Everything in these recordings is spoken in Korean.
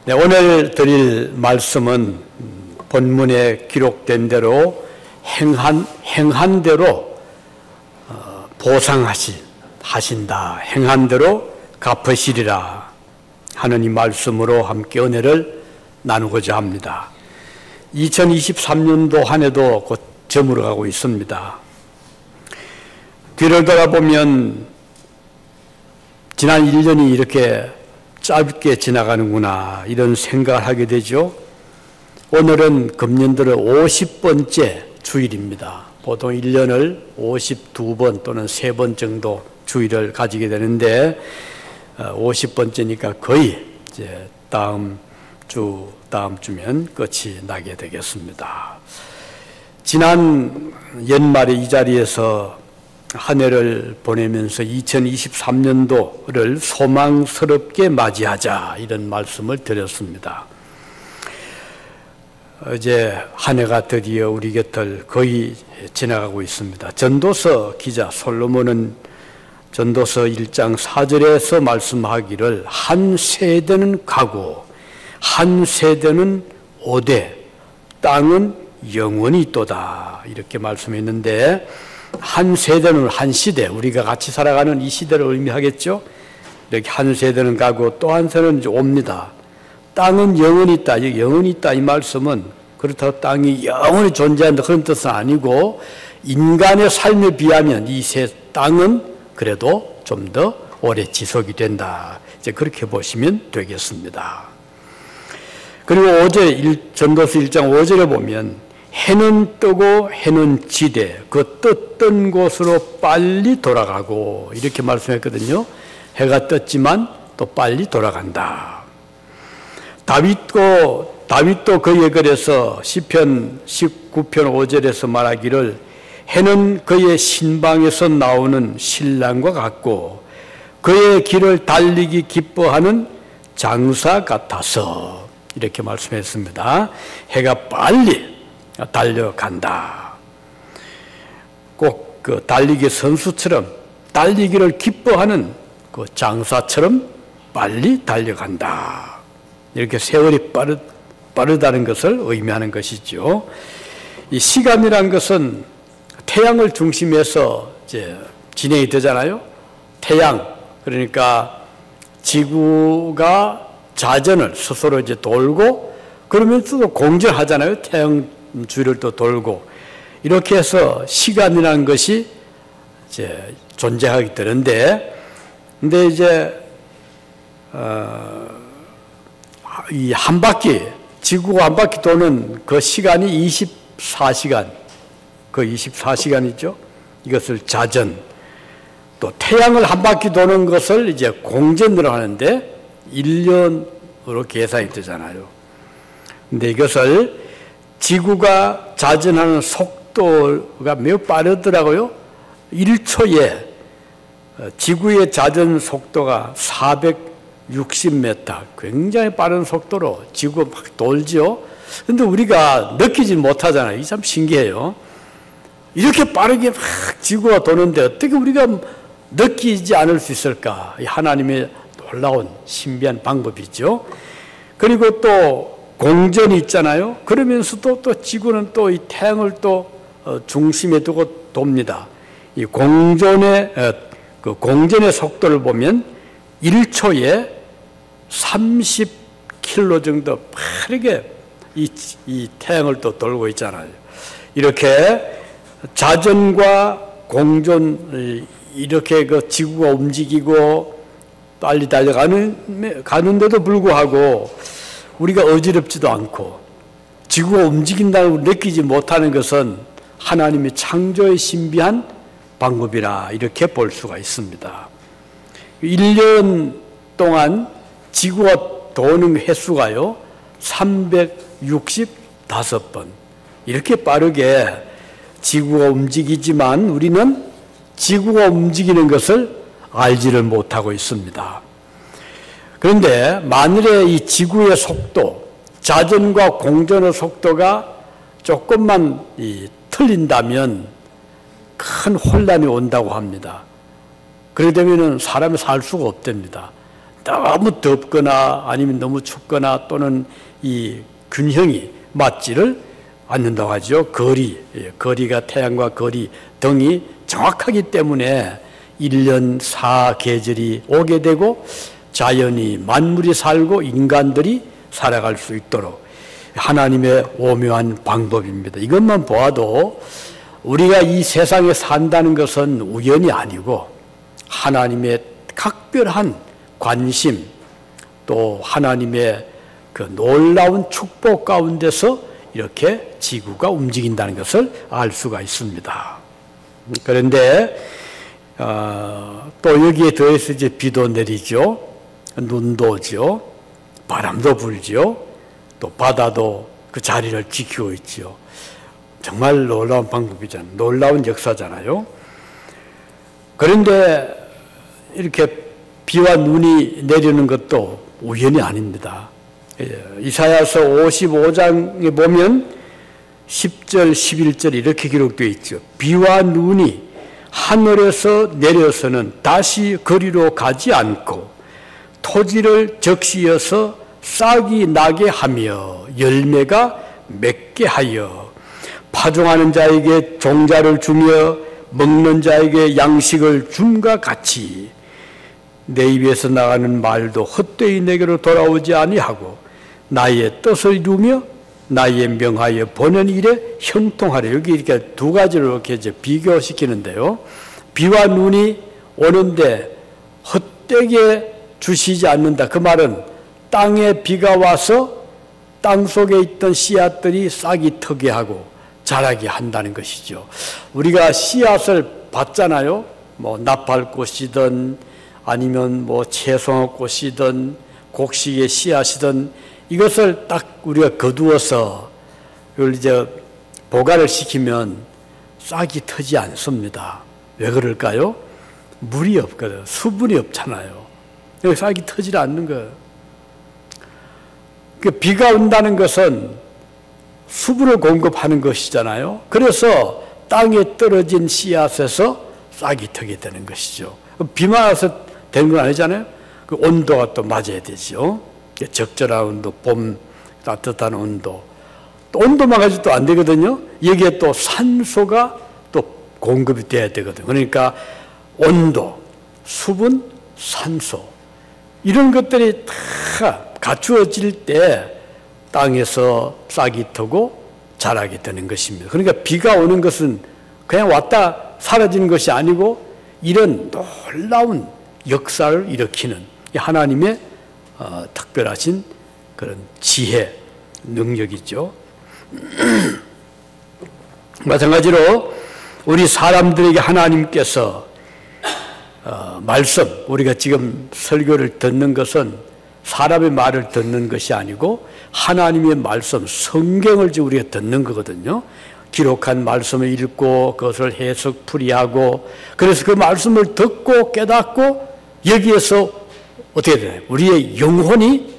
네, 오늘 드릴 말씀은 본문에 기록된 대로 행한 대로 보상하신다. 행한 대로 갚으시리라 하는 이 말씀으로 함께 은혜를 나누고자 합니다. 2023년도 한 해도 곧 저물어가고 있습니다. 뒤를 돌아보면 지난 1년이 이렇게 짧게 지나가는구나 이런 생각을 하게 되죠. 오늘은 금년도의 50번째 주일입니다. 보통 1년을 52번 또는 3번 정도 주일을 가지게 되는데 50번째니까 거의 이제 다음 주면 끝이 나게 되겠습니다. 지난 연말에 이 자리에서 한 해를 보내면서 2023년도를 소망스럽게 맞이하자 이런 말씀을 드렸습니다. 이제 한 해가 드디어 우리 곁을 거의 지나가고 있습니다. 전도서 기자 솔로몬은 전도서 1장 4절에서 말씀하기를 한 세대는 가고 한 세대는 오되 땅은 영원히 있도다 이렇게 말씀했는데, 한 세대는 한 시대, 우리가 같이 살아가는 이 시대를 의미하겠죠. 이렇게 한 세대는 가고 또 한 세대는 이제 옵니다. 땅은 영원히 있다. 영원히 있다 이 말씀은 그렇다고 땅이 영원히 존재한다 그런 뜻은 아니고, 인간의 삶에 비하면 이 땅은 그래도 좀 더 오래 지속이 된다. 이제 그렇게 보시면 되겠습니다. 그리고 어제 전도서 1장 5절에 보면 해는 뜨고 해는 지되 그 떴던 곳으로 빨리 돌아가고 이렇게 말씀했거든요. 해가 떴지만 또 빨리 돌아간다. 다윗도 그에 그래서 시편 19편 5절에서 말하기를 해는 그의 신방에서 나오는 신랑과 같고 그의 길을 달리기 기뻐하는 장사 같아서 이렇게 말씀했습니다. 해가 빨리 달려간다. 꼭 그 달리기 선수처럼 달리기를 기뻐하는 그 장사처럼 빨리 달려간다. 이렇게 세월이 빠르다는 것을 의미하는 것이죠. 이 시간이란 것은 태양을 중심해서 이제 진행이 되잖아요. 태양, 그러니까 지구가 자전을 스스로 이제 돌고 그러면서도 공전하잖아요. 태양 주위를 또 돌고 이렇게 해서 시간이라는 것이 이제 존재하게 되는데, 근데 이제 이 한 바퀴 지구가 한 바퀴 도는 그 시간이 24시간, 그 24시간이죠. 이것을 자전, 또 태양을 한 바퀴 도는 것을 이제 공전으로 하는데 1년으로 계산이 되잖아요. 근데 이것을 지구가 자전하는 속도가 매우 빠르더라고요. 1초에 지구의 자전 속도가 460m, 굉장히 빠른 속도로 지구가 막 돌죠. 근데 우리가 느끼지 못하잖아요. 이게 참 신기해요. 이렇게 빠르게 막 지구가 도는데 어떻게 우리가 느끼지 않을 수 있을까? 하나님의 놀라운 신비한 방법이죠. 그리고 또 공전이 있잖아요. 그러면서도 또 지구는 또 이 태양을 또 중심에 두고 돕니다. 이 공전의 속도를 보면 1초에 30km 정도 빠르게 이 태양을 또 돌고 있잖아요. 이렇게 자전과 공전, 이렇게 그 지구가 움직이고 빨리 가는데도 불구하고 우리가 어지럽지도 않고 지구가 움직인다고 느끼지 못하는 것은 하나님의 창조의 신비한 방법이라 이렇게 볼 수가 있습니다. 1년 동안 지구가 도는 횟수가요 365번. 이렇게 빠르게 지구가 움직이지만 우리는 지구가 움직이는 것을 알지를 못하고 있습니다. 그런데 만일에 이 지구의 속도, 자전과 공전의 속도가 조금만 틀린다면 큰 혼란이 온다고 합니다. 그러게 되면 사람이 살 수가 없답니다. 너무 덥거나 아니면 너무 춥거나 또는 이 균형이 맞지를 않는다고 하죠. 거리가 태양과 거리 등이 정확하기 때문에 1년 4계절이 오게 되고 자연이 만물이 살고 인간들이 살아갈 수 있도록 하나님의 오묘한 방법입니다. 이것만 보아도 우리가 이 세상에 산다는 것은 우연이 아니고 하나님의 각별한 관심 또 하나님의 그 놀라운 축복 가운데서 이렇게 지구가 움직인다는 것을 알 수가 있습니다. 그런데 또 여기에 더해서 이제 비도 내리죠, 눈도 오죠, 바람도 불죠, 또 바다도 그 자리를 지키고 있죠. 정말 놀라운 방법이잖아요. 놀라운 역사잖아요. 그런데 이렇게 비와 눈이 내리는 것도 우연이 아닙니다. 이사야서 55장에 보면 10절, 11절 이렇게 기록되어 있죠. 비와 눈이 하늘에서 내려서는 다시 거리로 가지 않고 토지를 적시어서 싹이 나게 하며 열매가 맺게 하여 파종하는 자에게 종자를 주며 먹는 자에게 양식을 줌과 같이 내 입에서 나가는 말도 헛되이 내게로 돌아오지 아니하고 나의 뜻을 이루며 나의 명하여 보낸 일에 형통하려. 여기 이렇게 두 가지를 이렇게 이제 비교시키는데요. 비와 눈이 오는데 헛되게 주시지 않는다. 그 말은 땅에 비가 와서 땅 속에 있던 씨앗들이 싹이 트게 하고 자라게 한다는 것이죠. 우리가 씨앗을 봤잖아요. 뭐 나팔꽃이든 아니면 뭐 채송꽃이든 곡식의 씨앗이든 이것을 딱 우리가 거두어서 이걸 이제 보관을 시키면 싹이 트지 않습니다. 왜 그럴까요? 물이 없거든. 수분이 없잖아요. 여기 싹이 트지 않는 거예요. 그 비가 온다는 것은 수분을 공급하는 것이잖아요. 그래서 땅에 떨어진 씨앗에서 싹이 트게 되는 것이죠. 비만 와서 되는 건 아니잖아요. 그 온도가 또 맞아야 되죠. 적절한 온도, 봄 따뜻한 온도. 또 온도만 가지고 또 안 되거든요. 여기에 또 산소가 또 공급이 돼야 되거든요. 그러니까 온도, 수분, 산소 이런 것들이 다 갖추어질 때 땅에서 싹이 트고 자라게 되는 것입니다. 그러니까 비가 오는 것은 그냥 왔다 사라지는 것이 아니고 이런 놀라운 역사를 일으키는 하나님의 특별하신 그런 지혜, 능력이죠. 마찬가지로 우리 사람들에게 하나님께서 말씀, 우리가 지금 설교를 듣는 것은 사람의 말을 듣는 것이 아니고 하나님의 말씀, 성경을 우리가 듣는 거거든요. 기록한 말씀을 읽고 그것을 해석 풀이하고 그래서 그 말씀을 듣고 깨닫고 여기에서 어떻게 되나요? 우리의 영혼이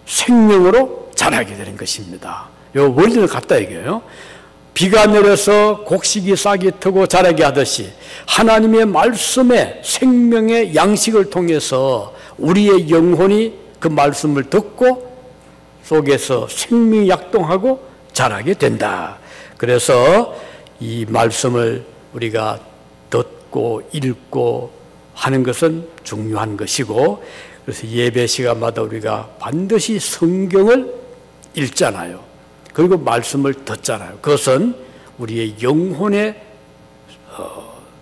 생명으로 자라게 되는 것입니다. 이 원리는 같다 이거예요. 비가 내려서 곡식이 싹이 트고 자라게 하듯이 하나님의 말씀의 생명의 양식을 통해서 우리의 영혼이 그 말씀을 듣고 속에서 생명이 약동하고 자라게 된다. 그래서 이 말씀을 우리가 듣고 읽고 하는 것은 중요한 것이고 그래서 예배 시간마다 우리가 반드시 성경을 읽잖아요. 그리고 말씀을 듣잖아요. 그것은 우리의 영혼의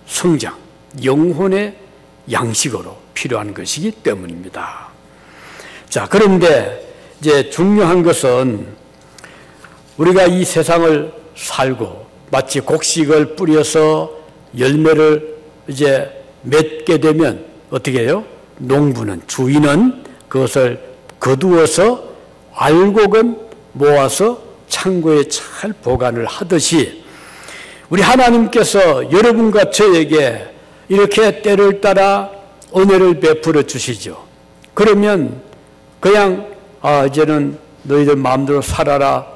성장, 영혼의 양식으로 필요한 것이기 때문입니다. 자, 그런데 이제 중요한 것은 우리가 이 세상을 살고 마치 곡식을 뿌려서 열매를 이제 맺게 되면 어떻게 해요? 농부는, 주인은 그것을 거두어서 알곡은 모아서 창고에 잘 보관을 하듯이 우리 하나님께서 여러분과 저에게 이렇게 때를 따라 은혜를 베풀어 주시죠. 그러면 그냥 이제는 너희들 마음대로 살아라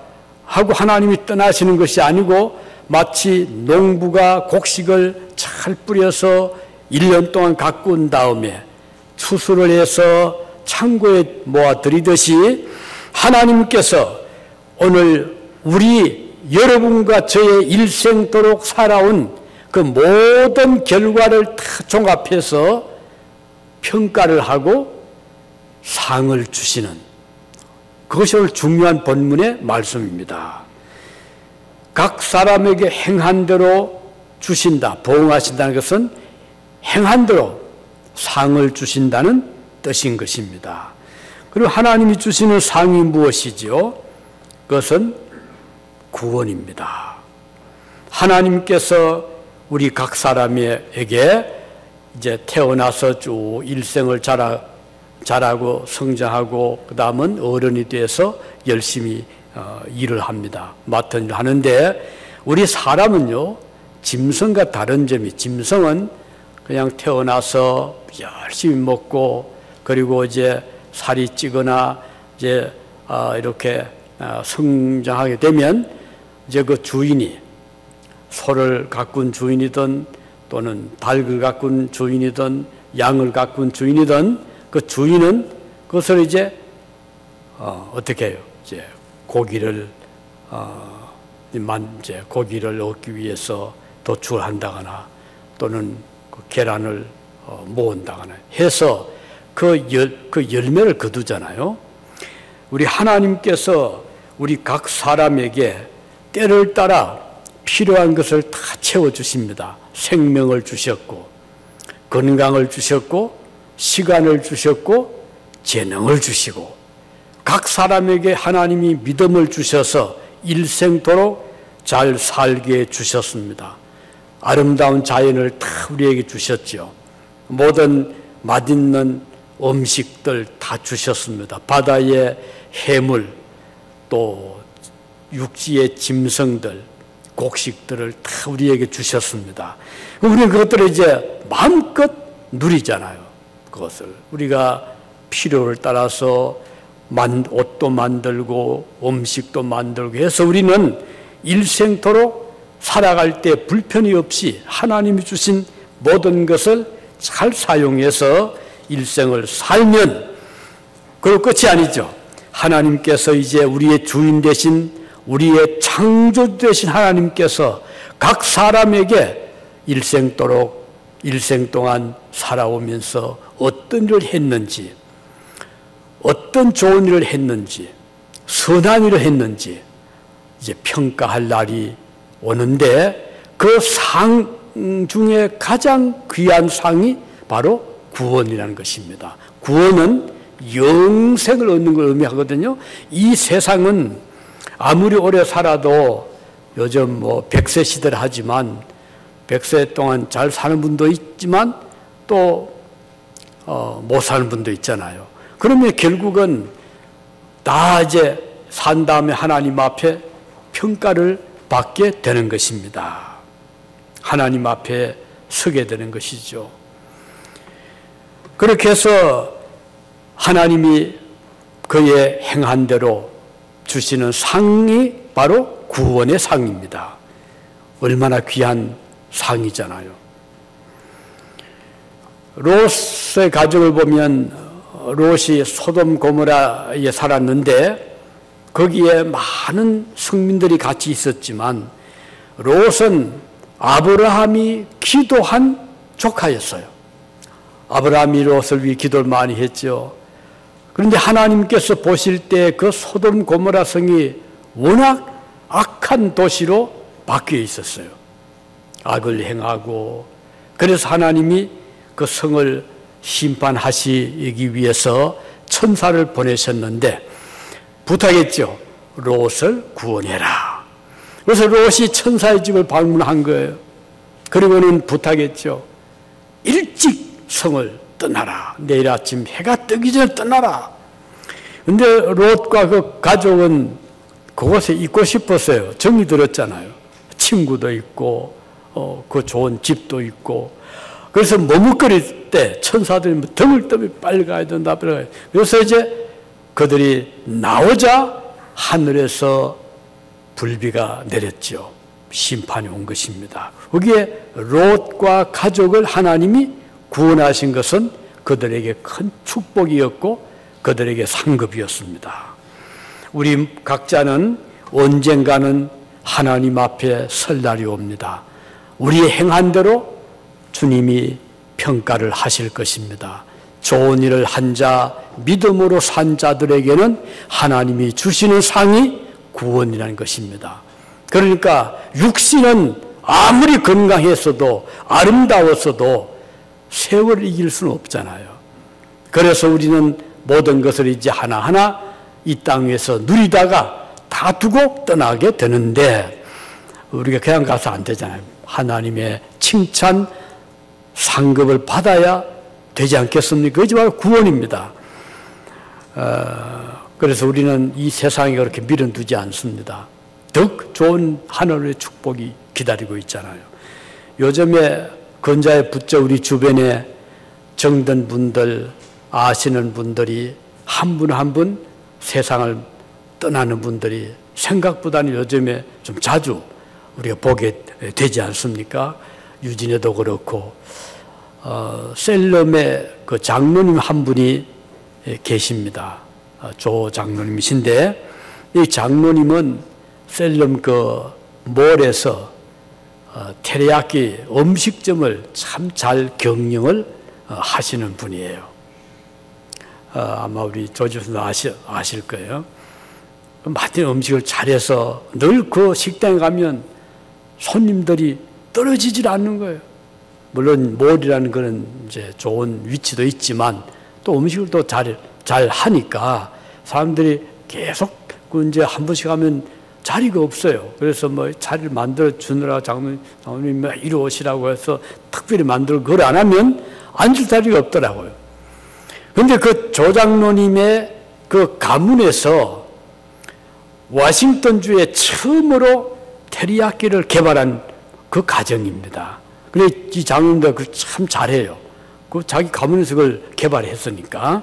하고 하나님이 떠나시는 것이 아니고 마치 농부가 곡식을 잘 뿌려서 1년 동안 가꾼 다음에 추수를 해서 창고에 모아들이듯이 하나님께서 오늘 우리 여러분과 저의 일생도록 살아온 그 모든 결과를 다 종합해서 평가를 하고 상을 주시는, 그것이 오늘 중요한 본문의 말씀입니다. 각 사람에게 행한 대로 주신다, 보응하신다는 것은 행한 대로 상을 주신다는 뜻인 것입니다. 그리고 하나님이 주시는 상이 무엇이지요? 그것은 구원입니다. 하나님께서 우리 각 사람에게 이제 태어나서 쭉 일생을 자라고 성장하고 그 다음은 어른이 돼서 열심히 일을 합니다. 맡은 일을 하는데, 우리 사람은요 짐승과 다른 점이, 짐승은 그냥 태어나서 열심히 먹고 그리고 이제 살이 찌거나 이제 이렇게 성장하게 되면 이제 그 주인이, 소를 가꾼 주인이든 또는 닭을 가꾼 주인이든 양을 가꾼 주인이든 그 주인은 그것을 이제 어떻게 해요? 이제 고기를 이제 고기를 얻기 위해서 도축을 한다거나 또는 그 계란을 모은다거나 해서 그 열매를 거두잖아요. 우리 하나님께서 우리 각 사람에게 때를 따라 필요한 것을 다 채워주십니다. 생명을 주셨고 건강을 주셨고 시간을 주셨고 재능을 주시고, 각 사람에게 하나님이 믿음을 주셔서 일생도록 잘 살게 해주셨습니다. 아름다운 자연을 다 우리에게 주셨죠. 모든 맛있는 음식들 다 주셨습니다. 바다의 해물, 또 육지의 짐승들, 곡식들을 다 우리에게 주셨습니다. 우리는 그것들을 이제 마음껏 누리잖아요. 그것을 우리가 필요를 따라서 옷도 만들고 음식도 만들고 해서 우리는 일생토록 살아갈 때 불편이 없이 하나님이 주신 모든 것을 잘 사용해서 일생을 살면, 그럴 끝이 아니죠. 하나님께서 이제 우리의 주인 되신, 우리의 창조 되신 하나님께서 각 사람에게 일생 동안 살아오면서 어떤 일을 했는지, 어떤 좋은 일을 했는지, 선한 일을 했는지 이제 평가할 날이 오는데, 그 상 중에 가장 귀한 상이 바로 구원이라는 것입니다. 구원은 영생을 얻는 걸 의미하거든요. 이 세상은 아무리 오래 살아도 요즘 100세 시대를 하지만 100세 동안 잘 사는 분도 있지만 또 못 사는 분도 있잖아요. 그러면 결국은 다 이제 산 다음에 하나님 앞에 평가를 받게 되는 것입니다. 하나님 앞에 서게 되는 것이죠. 그렇게 해서 하나님이 그의 행한 대로 주시는 상이 바로 구원의 상입니다. 얼마나 귀한 상이잖아요. 롯의 가족을 보면 롯이 소돔 고모라에 살았는데 거기에 많은 성민들이 같이 있었지만 롯은 아브라함이 기도한 조카였어요. 아브라함이 롯을 위해 기도를 많이 했죠. 그런데 하나님께서 보실 때 그 소돔 고모라 성이 워낙 악한 도시로 바뀌어 있었어요. 악을 행하고, 그래서 하나님이 그 성을 심판하시기 위해서 천사를 보내셨는데 부탁했죠. 롯을 구원해라. 그래서 롯이 천사의 집을 방문한 거예요. 그리고는 부탁했죠. 일찍 성을 떠나라. 내일 아침 해가 뜨기 전에 떠나라. 근데 롯과 그 가족은 그곳에 있고 싶었어요. 정이 들었잖아요. 친구도 있고 그 좋은 집도 있고. 그래서 머뭇거릴 때 천사들이 더블더블 빨리 가야 된다. 그래서 이제 그들이 나오자 하늘에서 불비가 내렸죠. 심판이 온 것입니다. 거기에 롯과 가족을 하나님이 구원하신 것은 그들에게 큰 축복이었고 그들에게 상급이었습니다. 우리 각자는 언젠가는 하나님 앞에 설 날이 옵니다. 우리의 행한 대로 주님이 평가를 하실 것입니다. 좋은 일을 한 자, 믿음으로 산 자들에게는 하나님이 주시는 상이 구원이라는 것입니다. 그러니까 육신은 아무리 건강했어도 아름다웠어도 세월을 이길 수는 없잖아요. 그래서 우리는 모든 것을 이제 하나하나 이 땅 위에서 누리다가 다 두고 떠나게 되는데 우리가 그냥 가서 안 되잖아요. 하나님의 칭찬, 상급을 받아야 되지 않겠습니까? 그게 바로 구원입니다. 그래서 우리는 이 세상에 그렇게 밀어두지 않습니다. 더 좋은 하늘의 축복이 기다리고 있잖아요. 요즘에 건자에 붙자 우리 주변에 정든 분들, 아시는 분들이 한 분 한 분 세상을 떠나는 분들이 생각보다는 요즘에 좀 자주 우리가 보게 되지 않습니까? 유진에도 그렇고 셀럼의 그 장로님 한 분이 계십니다. 조 장로님이신데 이 장로님은 셀럼 그 몰에서 테리야끼 음식점을 참 잘 경영을 하시는 분이에요. 아마 우리 조지선도 아실 거예요. 맛있는 음식을 잘해서 늘 그 식당에 가면 손님들이 떨어지질 않는 거예요. 물론 몰이라는 그런 이제 좋은 위치도 있지만 또 음식을 또 잘 하니까 사람들이 계속 그 이제 한 번씩 하면 자리가 없어요. 그래서 뭐 자리를 만들어 주느라 장로님 이리 오시라고 해서 특별히 만들고 그걸 안 하면 앉을 자리가 없더라고요. 그런데 그 조장로님의 그 가문에서 워싱턴주에 처음으로 테리야끼를 개발한 그 가정입니다. 그래 이 장로님도 참 잘해요. 그 자기 가문에서 그걸 개발했으니까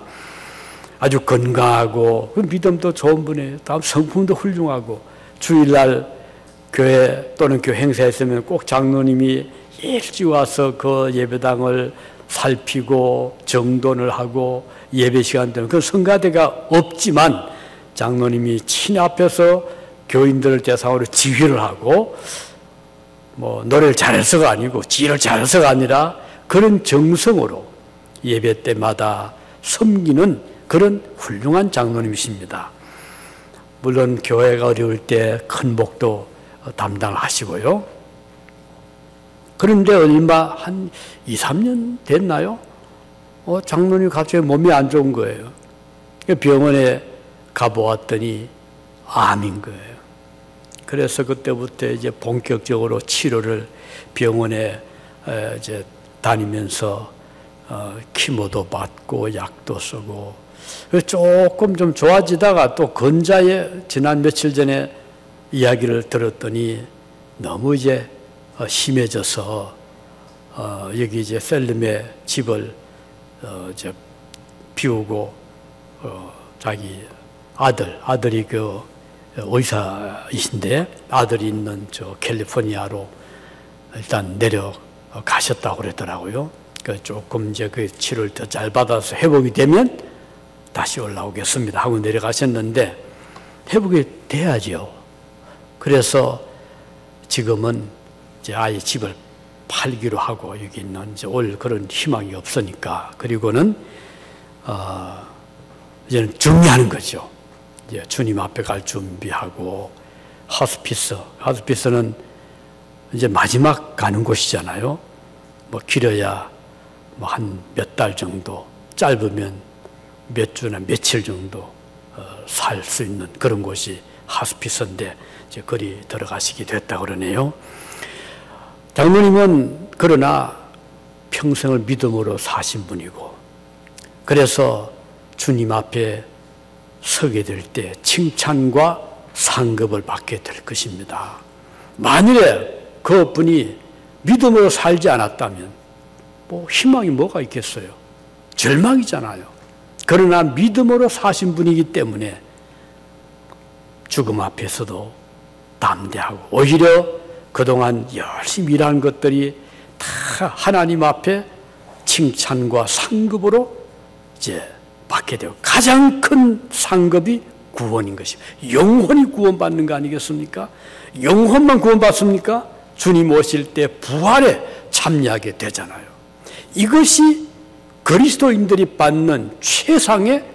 아주 건강하고 그 믿음도 좋은 분이에요. 다음 성품도 훌륭하고 주일날 교회 또는 교회 행사에 있으면 꼭 장로님이 일찍 와서 그 예배당을 살피고 정돈을 하고 예배 시간 되면 그 성가대가 없지만 장로님이 친 앞에서 교인들을 대상으로 지휘를 하고 뭐 노래를 잘해서가 아니고 지휘를 잘해서가 아니라 그런 정성으로 예배 때마다 섬기는 그런 훌륭한 장로님이십니다. 물론 교회가 어려울 때 큰 목도 담당을 하시고요. 그런데 얼마 한 2, 3년 됐나요? 장로님 갑자기 몸이 안 좋은 거예요. 병원에 가보았더니 암인 거예요. 그래서 그때부터 이제 본격적으로 치료를 병원에 이제 다니면서 키모도 받고 약도 쓰고 조금 좀 좋아지다가 또 건자에 지난 며칠 전에 이야기를 들었더니 너무 이제 심해져서 여기 이제 셀름의 집을 이제 비우고 자기 아들이 그 의사이신데 아들이 있는 저 캘리포니아로 일단 내려가셨다고 그러더라고요. 그 조금 이제 그 치료를 더 잘 받아서 회복이 되면 다시 올라오겠습니다 하고 내려가셨는데 회복이 돼야죠. 그래서 지금은 이제 아예 집을 팔기로 하고 여기 있는 이제 올 그런 희망이 없으니까 그리고는 이제는 정리하는 거죠. 이제 주님 앞에 갈 준비하고 하스피스는 이제 마지막 가는 곳이잖아요. 뭐 길어야 뭐 한 몇 달 정도, 짧으면 몇 주나 며칠 정도 살 수 있는 그런 곳이 하스피스인데 이제 거리 들어가시게 됐다 그러네요. 장로님은 그러나 평생을 믿음으로 사신 분이고 그래서 주님 앞에 서게 될 때 칭찬과 상급을 받게 될 것입니다. 만일에 그 분이 믿음으로 살지 않았다면 뭐 희망이 뭐가 있겠어요? 절망이잖아요. 그러나 믿음으로 사신 분이기 때문에 죽음 앞에서도 담대하고 오히려 그동안 열심히 일한 것들이 다 하나님 앞에 칭찬과 상급으로 이제 받게 되고, 가장 큰 상급이 구원인 것입니다. 영혼이 구원받는 거 아니겠습니까? 영혼만 구원받습니까? 주님 오실 때 부활에 참여하게 되잖아요. 이것이 그리스도인들이 받는 최상의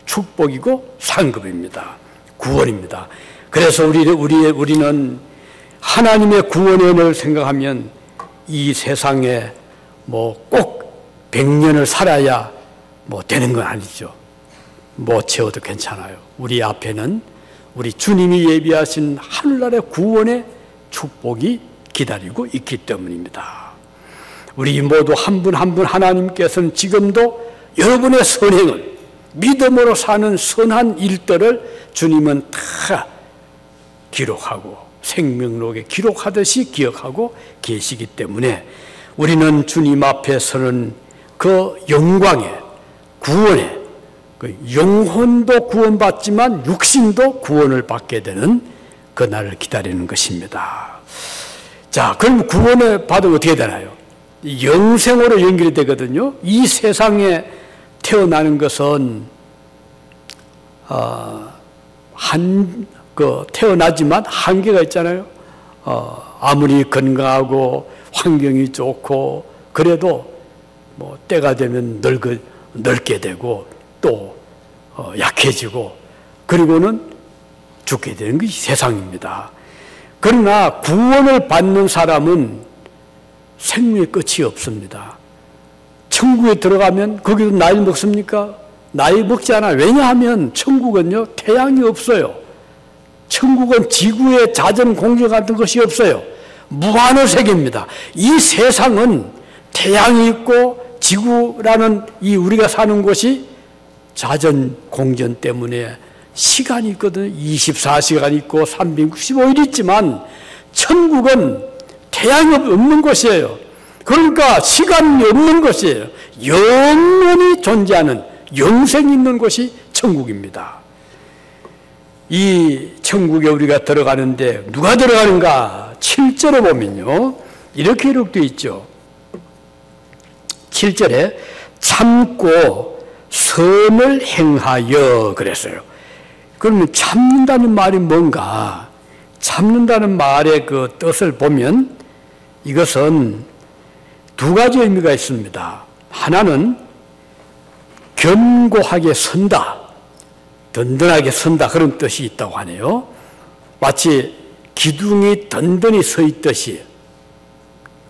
축복이고 상급입니다. 구원입니다. 그래서 우리는 하나님의 구원의 은혜를 생각하면 이 세상에 꼭 100년을 살아야 되는 건 아니죠. 못 채워도 괜찮아요. 우리 앞에는 우리 주님이 예비하신 하늘나라의 구원의 축복이 기다리고 있기 때문입니다. 우리 모두 한 분 한 분 하나님께서는 지금도 여러분의 선행을, 믿음으로 사는 선한 일들을 주님은 다 기록하고 생명록에 기록하듯이 기억하고 계시기 때문에 우리는 주님 앞에 서는 그 영광의 구원의 영혼도 구원받지만 육신도 구원을 받게 되는 그날을 기다리는 것입니다. 자, 그럼 구원을 받으면 어떻게 되나요? 영생으로 연결이 되거든요. 이 세상에 태어나는 것은 태어나지만 한계가 있잖아요. 아무리 건강하고 환경이 좋고 그래도 때가 되면 늙게 되고 또 약해지고 그리고는 죽게 되는 것이 세상입니다. 그러나 구원을 받는 사람은 생명의 끝이 없습니다. 천국에 들어가면 거기도 나이 먹습니까? 나이 먹지 않아요. 왜냐하면 천국은요, 태양이 없어요. 천국은 지구의 자전 공정 같은 것이 없어요. 무한의 세계입니다. 이 세상은 태양이 있고 지구라는 이 우리가 사는 곳이 자전 공전 때문에 시간이 있거든요. 24시간 있고 365일 있지만 천국은 태양이 없는 곳이에요. 그러니까 시간이 없는 곳이에요. 영원히 존재하는 영생이 있는 곳이 천국입니다. 이 천국에 우리가 들어가는데 누가 들어가는가? 7절에 보면요, 이렇게 기록되어 있죠. 7절에 참고 선을 행하여 그랬어요. 그러면 참는다는 말이 뭔가? 참는다는 말의 그 뜻을 보면 이것은 두 가지 의미가 있습니다. 하나는 견고하게 선다, 든든하게 선다, 그런 뜻이 있다고 하네요. 마치 기둥이 든든히 서 있듯이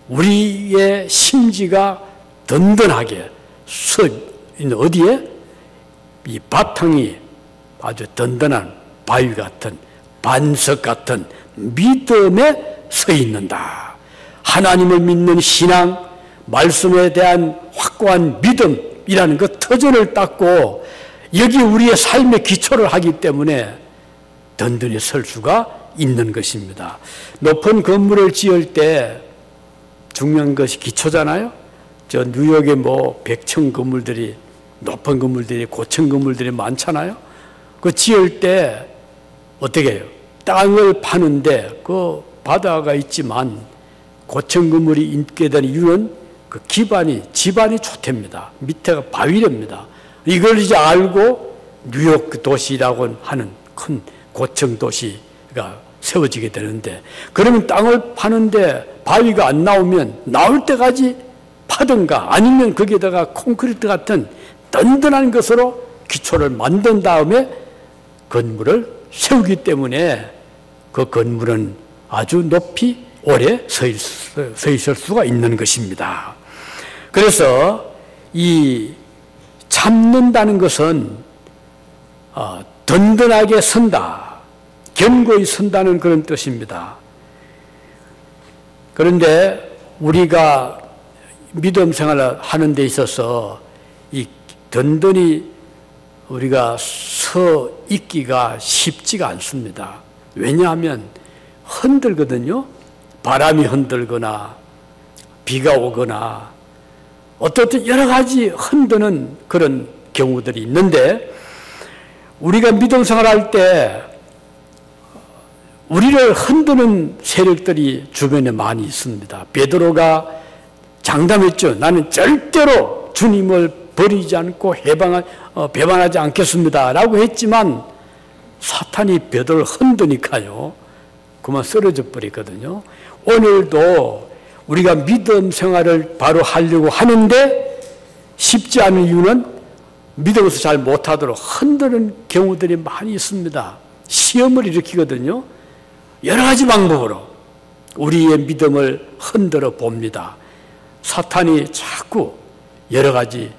우리의 심지가 든든하게 서 있는, 어디에? 이 바탕이 아주 든든한 바위 같은, 반석 같은 믿음에 서 있는다. 하나님을 믿는 신앙, 말씀에 대한 확고한 믿음이라는 그 터전을 닦고 여기 우리의 삶의 기초를 하기 때문에 든든히 설 수가 있는 것입니다. 높은 건물을 지을 때 중요한 것이 기초잖아요. 저 뉴욕에 100층 건물들이, 높은 건물들이, 고층 건물들이 많잖아요. 그 지을 때 어떻게 해요? 땅을 파는데 그 바다가 있지만 고층 건물이 있게 된 이유는 그 지반이 좋답니다. 밑에가 바위랍니다. 이걸 이제 알고 뉴욕 도시라고 하는 큰 고층 도시가 세워지게 되는데, 그러면 땅을 파는데 바위가 안 나오면 나올 때까지 파든가 아니면 거기에다가 콘크리트 같은 든든한 것으로 기초를 만든 다음에 건물을 세우기 때문에 그 건물은 아주 높이 오래 서 있을 수가 있는 것입니다. 그래서 이 참는다는 것은 든든하게 선다, 견고히 선다는 그런 뜻입니다. 그런데 우리가 믿음 생활을 하는 데 있어서 이 든든히 우리가 서 있기가 쉽지가 않습니다. 왜냐하면 흔들거든요. 바람이 흔들거나 비가 오거나 어떻든 여러 가지 흔드는 그런 경우들이 있는데, 우리가 믿음 생활할 때 우리를 흔드는 세력들이 주변에 많이 있습니다. 베드로가 장담했죠. 나는 절대로 주님을 버리지 않고 배반하지 않겠습니다 라고 했지만 사탄이 벼들을 흔드니까요 그만 쓰러져 버리거든요. 오늘도 우리가 믿음 생활을 바로 하려고 하는데 쉽지 않은 이유는 믿음에서 잘 못하도록 흔드는 경우들이 많이 있습니다. 시험을 일으키거든요. 여러 가지 방법으로 우리의 믿음을 흔들어 봅니다. 사탄이 자꾸 여러 가지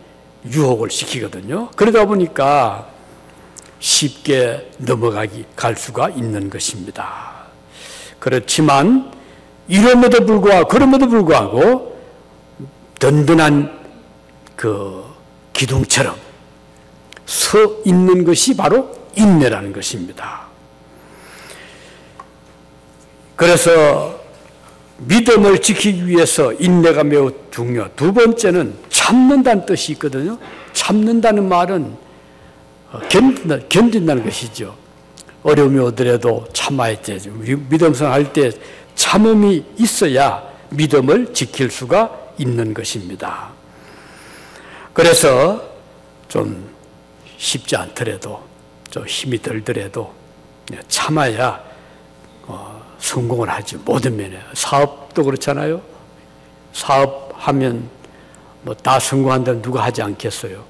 유혹을 시키거든요. 그러다 보니까 쉽게 갈 수가 있는 것입니다. 그렇지만 그럼에도 불구하고 든든한 그 기둥처럼 서 있는 것이 바로 인내라는 것입니다. 그래서 믿음을 지키기 위해서 인내가 매우 중요해요. 두 번째는 참는다는 뜻이 있거든요. 참는다는 말은 견딘다는 것이죠. 어려움이 오더라도 참아야 되죠. 믿음 생활할 때 참음이 있어야 믿음을 지킬 수가 있는 것입니다. 그래서 좀 쉽지 않더라도 좀 힘이 들더라도 참아야 성공을 하죠. 모든 면에. 사업도 그렇잖아요. 사업하면 뭐 다 성공한다면 누가 하지 않겠어요.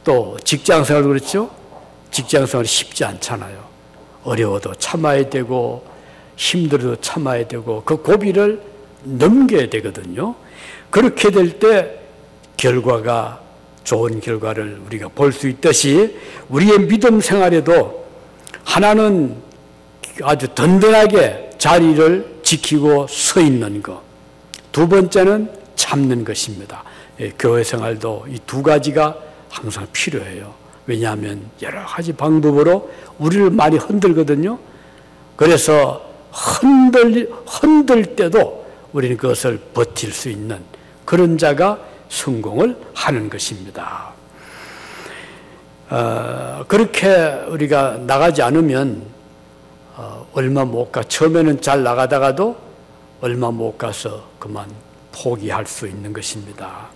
또 직장생활도 그렇죠. 직장생활이 쉽지 않잖아요. 어려워도 참아야 되고 힘들어도 참아야 되고 그 고비를 넘겨야 되거든요. 그렇게 될 때 결과가 좋은 결과를 우리가 볼 수 있듯이 우리의 믿음 생활에도 하나는 아주 든든하게 자리를 지키고 서 있는 것, 두 번째는 참는 것입니다. 교회 생활도 이 두 가지가 항상 필요해요. 왜냐하면 여러 가지 방법으로 우리를 많이 흔들거든요. 그래서 흔들 때도 우리는 그것을 버틸 수 있는 그런 자가 성공을 하는 것입니다. 그렇게 우리가 나가지 않으면 얼마 못 가. 처음에는 잘 나가다가도 얼마 못 가서 그만 포기할 수 있는 것입니다.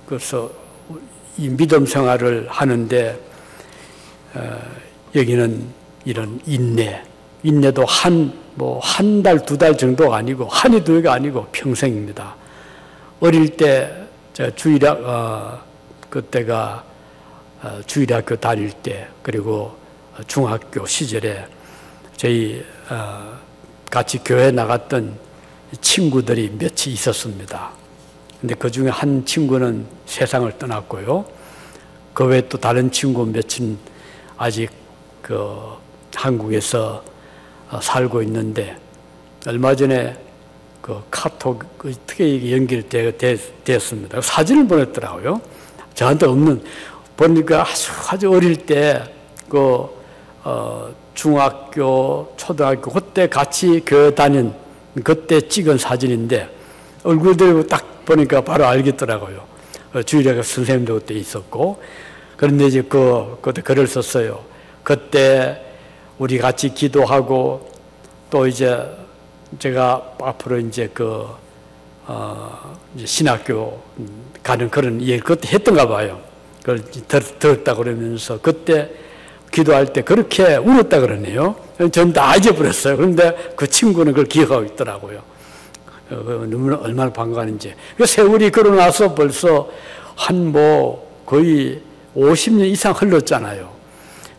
그래서 이 믿음 생활을 하는데 여기는 이런 인내도 한 달, 두 달 정도가 아니고 한이 두 해가 아니고 평생입니다. 어릴 때 제가 그때가 주일학교 다닐 때 그리고 중학교 시절에 저희 같이 교회 나갔던 친구들이 몇이 있었습니다. 근데 그 중에 한 친구는 세상을 떠났고요. 그 외에 또 다른 친구 몇은 아직 한국에서 살고 있는데 얼마 전에 그 카톡 어떻게 연결되었습니다. 사진을 보냈더라고요. 저한테 없는 보니까 아주 어릴 때 중학교, 초등학교 그때 같이 교회 다닌 그때 찍은 사진인데 얼굴들 딱 보니까 바로 알겠더라고요. 주일학교 선생님도 그때 있었고 그런데 이제 그때 글을 썼어요. 그때 우리 같이 기도하고 또 이제 제가 앞으로 이제 이제 신학교 가는 그런 얘기 그때 했던가 봐요. 그걸 들었다 그러면서 그때 기도할 때 그렇게 울었다 그러네요. 전 다 잊어버렸어요. 그런데 그 친구는 그걸 기억하고 있더라고요. 얼마나 반가웠는지. 세월이 그러고 나서 벌써 거의 50년 이상 흘렀잖아요.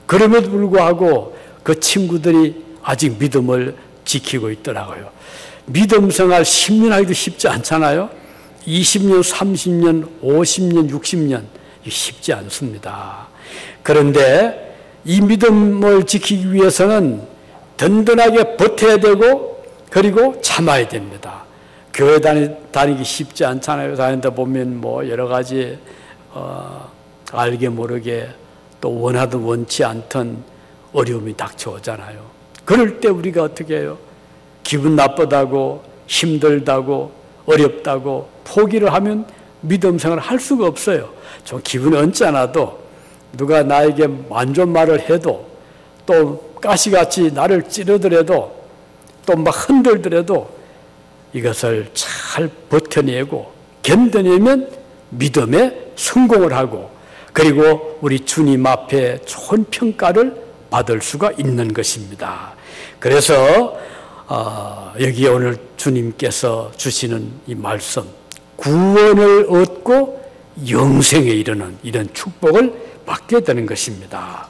그럼에도 불구하고 그 친구들이 아직 믿음을 지키고 있더라고요. 믿음 생활 10년 하기도 쉽지 않잖아요. 20년, 30년, 50년, 60년 쉽지 않습니다. 그런데 이 믿음을 지키기 위해서는 든든하게 버텨야 되고 그리고 참아야 됩니다. 교회 다니기 쉽지 않잖아요. 다니다 보면 여러 가지 알게 모르게 또 원하든 원치 않던 어려움이 닥쳐오잖아요. 그럴 때 우리가 어떻게 해요? 기분 나쁘다고 힘들다고 어렵다고 포기를 하면 믿음 생활을 할 수가 없어요. 좀 기분이 언짢아도 누가 나에게 안 좋은 말을 해도 또 가시같이 나를 찌르더라도 또 막 흔들더라도 이것을 잘 버텨내고 견뎌내면 믿음에 성공을 하고 그리고 우리 주님 앞에 좋은 평가를 받을 수가 있는 것입니다. 그래서 여기에 오늘 주님께서 주시는 이 말씀, 구원을 얻고 영생에 이르는 이런 축복을 받게 되는 것입니다.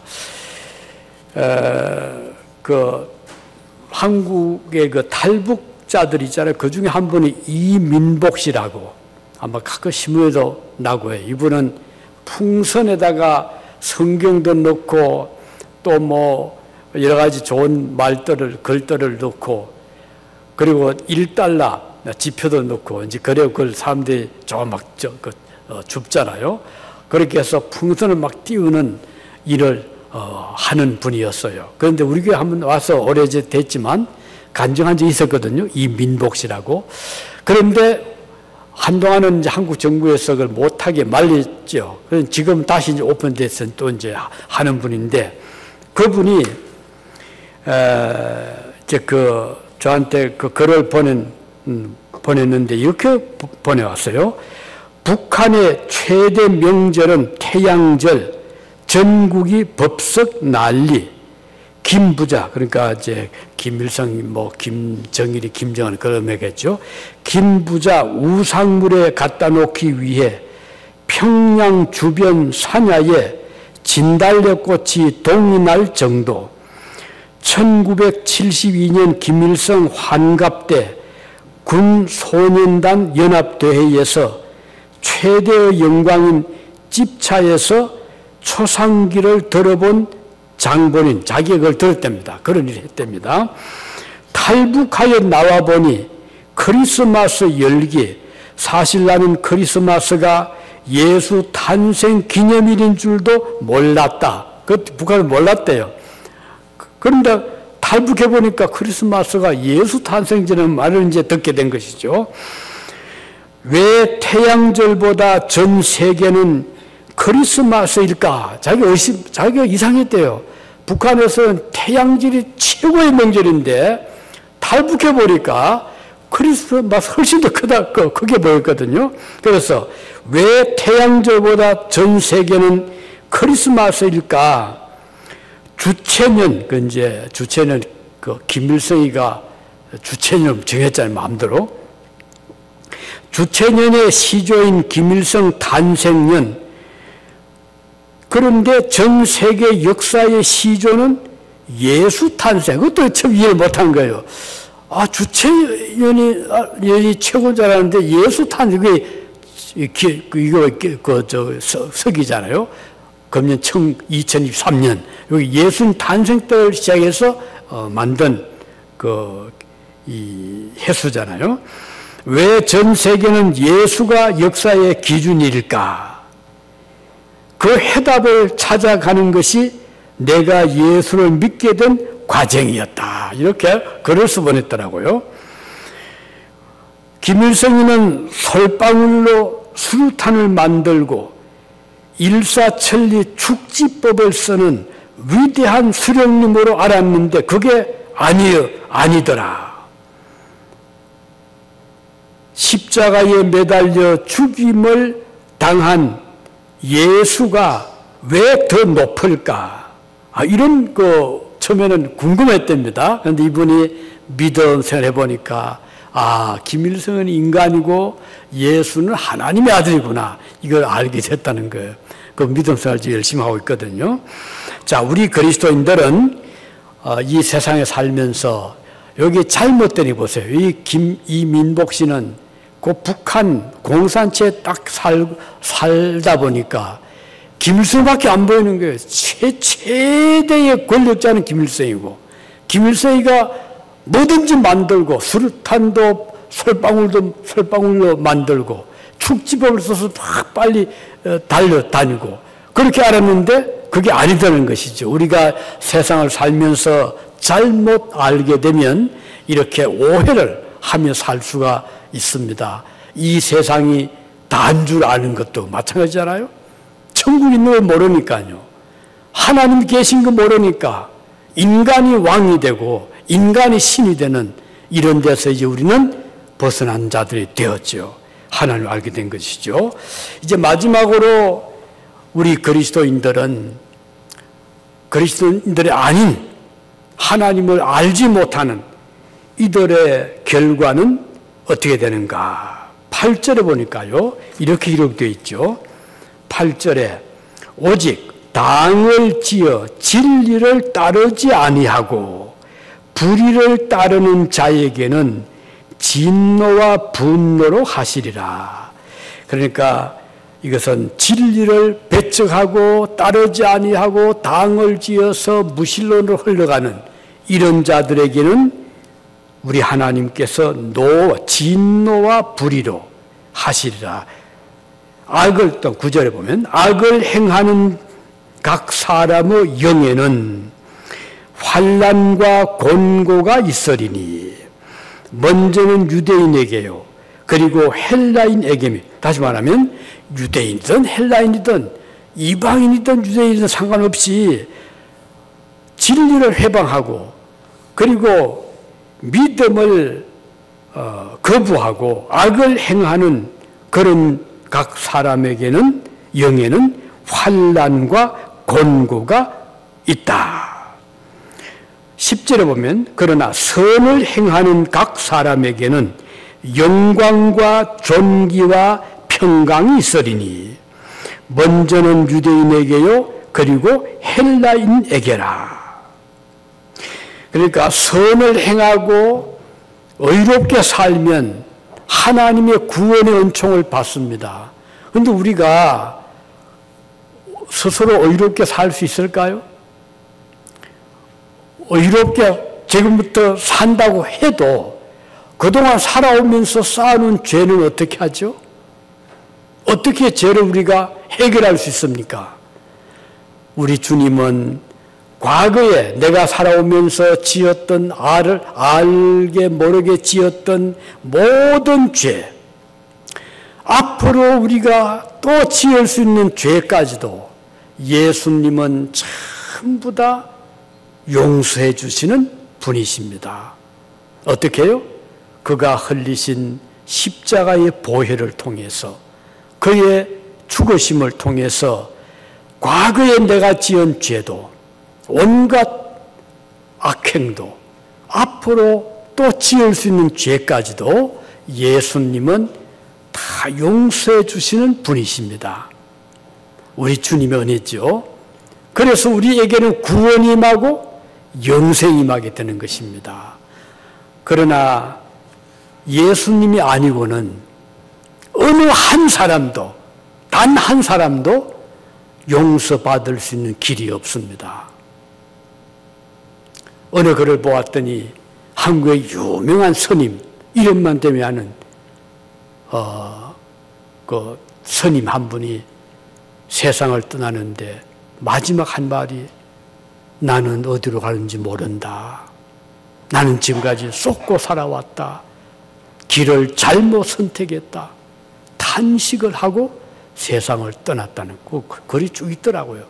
한국의 그 탈북자들 있잖아요. 그 중에 한 분이 이민복 씨라고 아마 가끔 신문에도 나고 해요. 이분은 풍선에다가 성경도 넣고 또 뭐 여러 가지 좋은 말들을 글들을 넣고 그리고 1달러 지표도 넣고 이제 그래 그걸 사람들이 좀 막 줍잖아요. 그렇게 해서 풍선을 막 띄우는 일을 하는 분이었어요. 그런데 우리 교회 한번 와서 오래됐지만 간증한 적이 있었거든요. 이민복 씨라고. 그런데 한동안은 이제 한국 정부에서 그걸 못하게 말렸죠. 그래서 지금 다시 이제 오픈돼서 또 이제 하는 분인데 그분이 이제 저한테 그 글을 보냈는데 이렇게 보내왔어요. 북한의 최대 명절은 태양절, 전국이 법석 난리, 김부자, 그러니까 이제 김일성이 뭐 김정일이 김정은 그런 얘기겠죠. 김부자 우상물에 갖다 놓기 위해 평양 주변 산야에 진달래꽃이 동이 날 정도. 1972년 김일성 환갑 때 군 소년단 연합대회에서 최대의 영광인 집차에서 초상기를 들어본 장본인, 자기가 그걸 들었답니다. 그런 일을 했답니다. 탈북하여 나와보니 크리스마스 열기, 사실 나는 크리스마스가 예수 탄생 기념일인 줄도 몰랐다. 그 북한은 몰랐대요. 그런데 탈북해보니까 크리스마스가 예수 탄생이라는 말을 이제 듣게 된 것이죠. 왜 태양절보다 전 세계는 크리스마스일까? 자기가 이상했대요. 북한에서는 태양절이 최고의 명절인데 탈북해보니까 크리스마스 훨씬 더 크게 보였거든요. 그래서 왜 태양절보다 전 세계는 크리스마스일까? 주체년, 주체년, 김일성이가 주체년을 정했잖아요, 마음대로. 주체년의 시조인 김일성 탄생년. 그런데 전 세계 역사의 시조는 예수 탄생. 그것도 참 이해를 못한 거예요. 주체년이 최고인 줄 알았는데 예수 탄생, 석이잖아요. 금년 2023년. 여기 예수 탄생 때를 시작해서 만든 이 해수잖아요. 왜 전 세계는 예수가 역사의 기준일까? 그 해답을 찾아가는 것이 내가 예수를 믿게 된 과정이었다. 이렇게 글을 써보냈더라고요. 김일성이는 솔방울로 수류탄을 만들고 일사천리 축지법을 쓰는 위대한 수령님으로 알았는데 그게 아니더라. 십자가에 매달려 죽임을 당한 예수가 왜 더 높을까? 이런 처음에는 궁금했답니다. 그런데 이분이 믿음 생활해 보니까 김일성은 인간이고 예수는 하나님의 아들이구나. 이걸 알게 됐다는 거예요. 그 믿음 생활 열심히 하고 있거든요. 자, 우리 그리스도인들은 이 세상에 살면서 여기 잘못된 이 보세요. 이민복 씨는 그 북한 공산체에 딱 살다 보니까 김일성밖에 안 보이는 거예요. 최대의 권력자는 김일성이고, 김일성이가 뭐든지 만들고 수류탄도 솔방울로 만들고 축지법을 써서 막 빨리 달려다니고 그렇게 알았는데 그게 아니다는 것이죠. 우리가 세상을 살면서 잘못 알게 되면 이렇게 오해를 하며 살 수가 있습니다. 이 세상이 다인 줄 아는 것도 마찬가지잖아요. 천국 있는 걸 모르니까요. 하나님 계신 거 모르니까 인간이 왕이 되고 인간이 신이 되는 이런 데서 이제 우리는 벗어난 자들이 되었죠. 하나님을 알게 된 것이죠. 이제 마지막으로 우리 그리스도인들이 아닌 하나님을 알지 못하는 이들의 결과는 어떻게 되는가? 8절에 보니까요, 이렇게 기록되어 있죠. 8절에 오직 당을 지어 진리를 따르지 아니하고 불의를 따르는 자에게는 진노와 분노로 하시리라. 그러니까 이것은 진리를 배척하고 따르지 아니하고 당을 지어서 무신론으로 흘러가는 이런 자들에게는 우리 하나님께서 진노와 불의로 하시리라. 악을 또 9절에 보면 악을 행하는 각 사람의 영에는 환난과 곤고가 있으리니 먼저는 유대인에게요 그리고 헬라인에게, 다시 말하면 유대인이든 헬라인이든 이방인이든 유대인이든 상관없이 진리를 회방하고 그리고 믿음을 거부하고 악을 행하는 그런 각 사람에게는 영에는 환난과 곤고가 있다. 10절에 보면 그러나 선을 행하는 각 사람에게는 영광과 존귀와 평강이 있으리니 먼저는 유대인에게요 그리고 헬라인에게라. 그러니까 선을 행하고 의롭게 살면 하나님의 구원의 은총을 받습니다. 그런데 우리가 스스로 의롭게 살 수 있을까요? 의롭게 지금부터 산다고 해도 그동안 살아오면서 쌓아놓은 죄는 어떻게 하죠? 어떻게 죄를 우리가 해결할 수 있습니까? 우리 주님은 과거에 내가 살아오면서 지었던 알게 모르게 지었던 모든 죄, 앞으로 우리가 또 지을 수 있는 죄까지도 예수님은 전부 다 용서해 주시는 분이십니다. 어떻게 해요? 그가 흘리신 십자가의 보혈을 통해서 그의 죽으심을 통해서 과거에 내가 지은 죄도 온갖 악행도 앞으로 또 지을 수 있는 죄까지도 예수님은 다 용서해 주시는 분이십니다. 우리 주님의 은혜죠. 그래서 우리에게는 구원이 임하고 영생이 임하게 되는 것입니다. 그러나 예수님이 아니고는 어느 한 사람도 단 한 사람도 용서받을 수 있는 길이 없습니다. 어느 글을 보았더니 한국의 유명한 스님, 이름만 대면 아는 그 스님 한 분이 세상을 떠나는데 마지막 한 말이 나는 어디로 가는지 모른다. 나는 지금까지 쏟고 살아왔다. 길을 잘못 선택했다. 탄식을 하고 세상을 떠났다는 그 글이 쭉 있더라고요.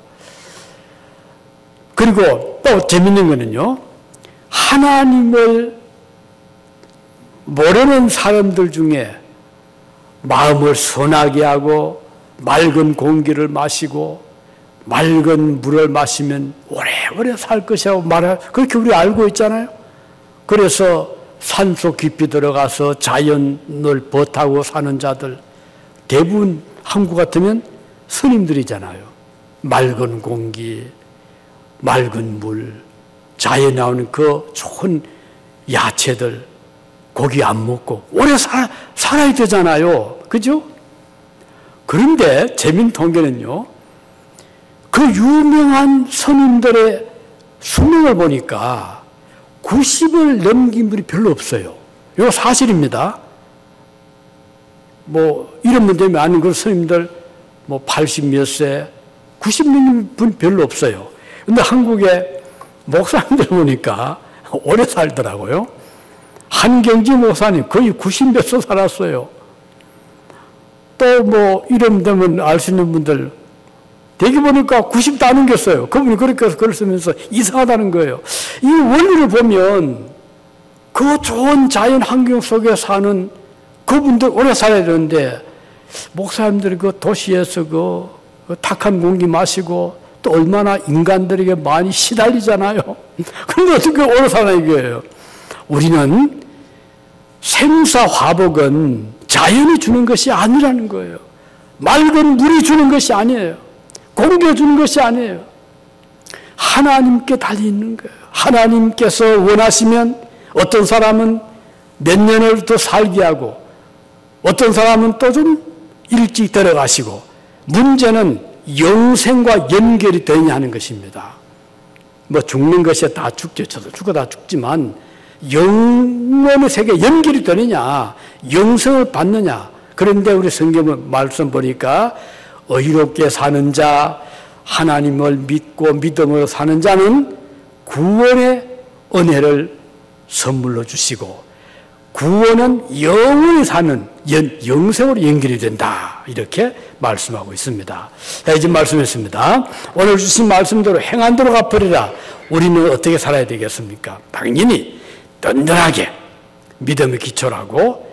그리고 또 재밌는 거는요, 하나님을 모르는 사람들 중에 마음을 선하게 하고 맑은 공기를 마시고 맑은 물을 마시면 오래오래 살 것이라고 그렇게 우리 알고 있잖아요. 그래서 산속 깊이 들어가서 자연을 버타고 사는 자들 대부분 한국 같으면 스님들이잖아요. 맑은 공기, 맑은 물, 자연에 나오는 그 좋은 야채들, 고기 안 먹고 오래 살아야 되잖아요. 그죠? 그런데 재미있는 통계는요, 그 유명한 스님들의 수명을 보니까 90을 넘긴 분이 별로 없어요. 이거 사실입니다. 뭐 이름만 되면 아는 그 스님들 80 몇 세, 90 넘긴 분 별로 없어요. 근데 한국의 목사님들 보니까 오래 살더라고요. 한경지 목사님 거의 90 몇 세 살았어요. 또 이름 되면 알 수 있는 분들 대기 보니까 90도 안 넘겼어요. 그분이 그렇게 글을 쓰면서 이상하다는 거예요. 이 원리를 보면 그 좋은 자연 환경 속에 사는 그분들 오래 살아야 되는데 목사님들이 그 도시에서 그 탁한 공기 마시고 또 얼마나 인간들에게 많이 시달리잖아요. 그런데 어떻게 오래 사나 이거예요. 우리는 생사 화복은 자연이 주는 것이 아니라는 거예요. 맑은 물이 주는 것이 아니에요. 공기가 주는 것이 아니에요. 하나님께 달려있는 거예요. 하나님께서 원하시면 어떤 사람은 몇 년을 더 살게 하고 어떤 사람은 또 좀 일찍 들어가시고 문제는 영생과 연결이 되냐 하는 것입니다. 뭐 죽는 것이 다 죽죠. 저도 죽어 다 죽지만 영혼의 세계에 연결이 되느냐 영생을 받느냐. 그런데 우리 성경 말씀 보니까 의롭게 사는 자 하나님을 믿고 믿음으로 사는 자는 구원의 은혜를 선물로 주시고 구원은 영원히 사는 영생으로 연결이 된다. 이렇게 말씀하고 있습니다. 이제 말씀했습니다. 오늘 주신 말씀대로 행한대로 갚으리라. 우리는 어떻게 살아야 되겠습니까? 당연히 든든하게 믿음의 기초라고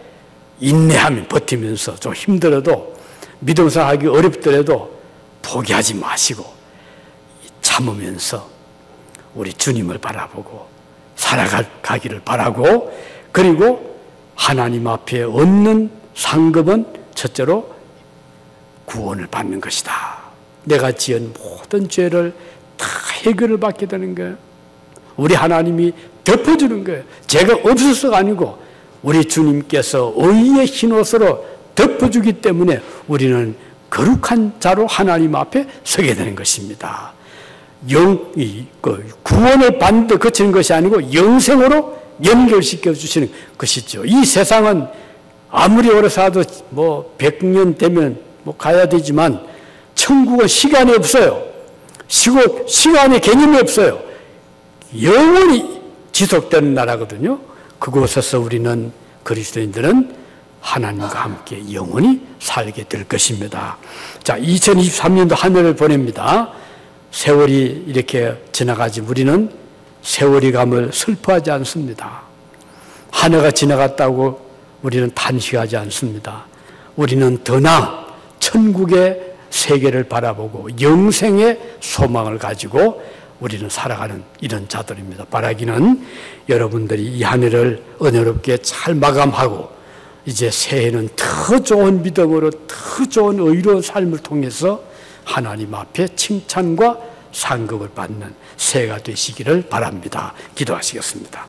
인내하면 버티면서 좀 힘들어도 믿음생활 하기 어렵더라도 포기하지 마시고 참으면서 우리 주님을 바라보고 살아가기를 바라고 그리고 하나님 앞에 얻는 상급은 첫째로 구원을 받는 것이다. 내가 지은 모든 죄를 다 해결을 받게 되는 거예요. 우리 하나님이 덮어주는 거예요. 죄가 없어서가 아니고 우리 주님께서 의의 흰옷으로 덮어주기 때문에 우리는 거룩한 자로 하나님 앞에 서게 되는 것입니다. 구원을 받는데 그치는 것이 아니고 영생으로 연결시켜 주시는 것이죠. 이 세상은 아무리 오래 살아도 뭐 100년 되면 뭐 가야 되지만 천국은 시간이 없어요. 시간의 개념이 없어요. 영원히 지속되는 나라거든요. 그곳에서 우리는 그리스도인들은 하나님과 함께 영원히 살게 될 것입니다. 자, 2023년도 한 해를 보냅니다. 세월이 이렇게 지나가지 우리는 세월이 감을 슬퍼하지 않습니다. 한 해가 지나갔다고 우리는 단식하지 않습니다. 우리는 더 나은 천국의 세계를 바라보고 영생의 소망을 가지고 우리는 살아가는 이런 자들입니다. 바라기는 여러분들이 이 한 해를 은혜롭게 잘 마감하고 이제 새해는 더 좋은 믿음으로 더 좋은 의로운 삶을 통해서 하나님 앞에 칭찬과 상급을 받는 새해가 되시기를 바랍니다. 기도하시겠습니다.